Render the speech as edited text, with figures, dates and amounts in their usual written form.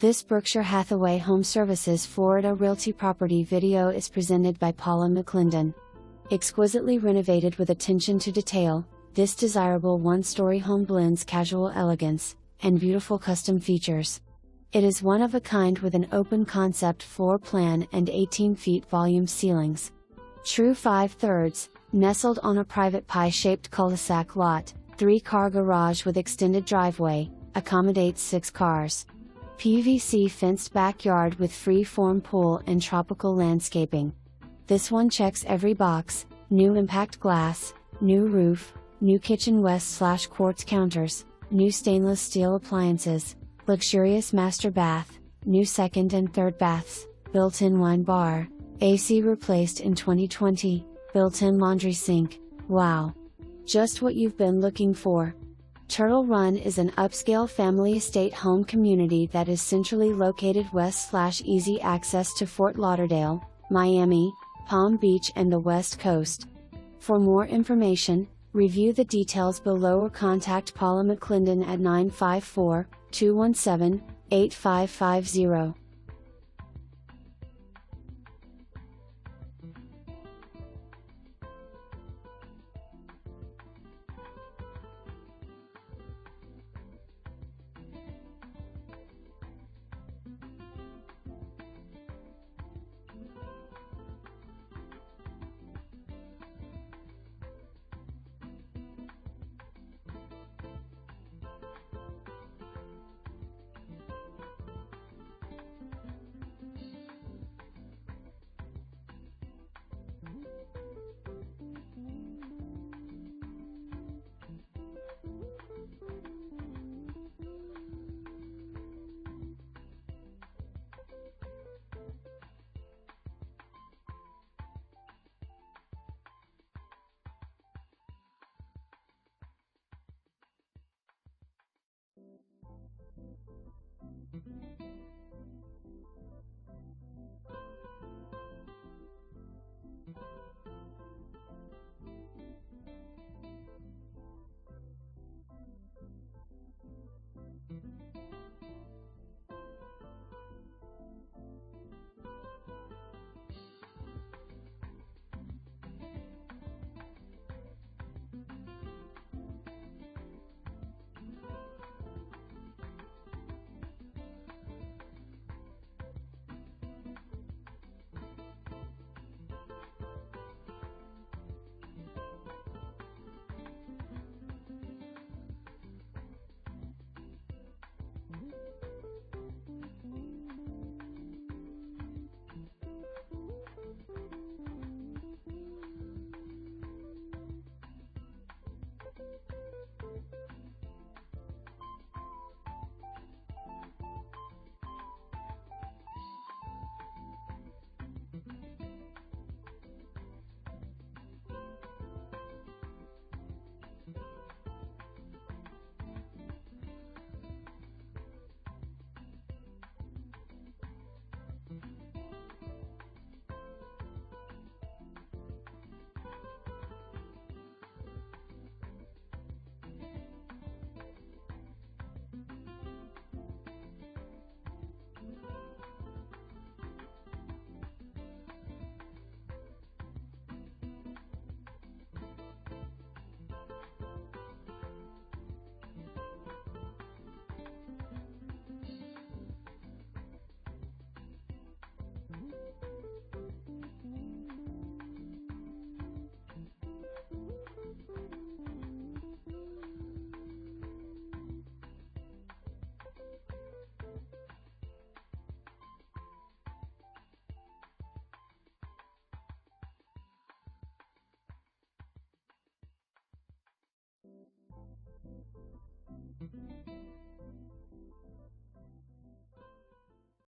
This Berkshire Hathaway HomeServices Florida Realty property video is presented by Paula McClendon. Exquisitely renovated with attention to detail, this desirable one-story home blends casual elegance and beautiful custom features. It is one of a kind with an open concept floor plan and 18 feet volume ceilings. True 5/3, nestled on a private pie-shaped cul-de-sac lot, 3-car garage with extended driveway, accommodates 6 cars. PVC fenced backyard with free-form pool and tropical landscaping. This one checks every box: new impact glass, new roof, new kitchen west/quartz counters, new stainless steel appliances, luxurious master bath, new second and third baths, built-in wine bar, AC replaced in 2020, built-in laundry sink. Wow! Just what you've been looking for. Turtle Run is an upscale family estate home community that is centrally located west/easy access to Fort Lauderdale, Miami, Palm Beach and the West Coast. For more information, review the details below or contact Paula McClendon at 954-217-8550.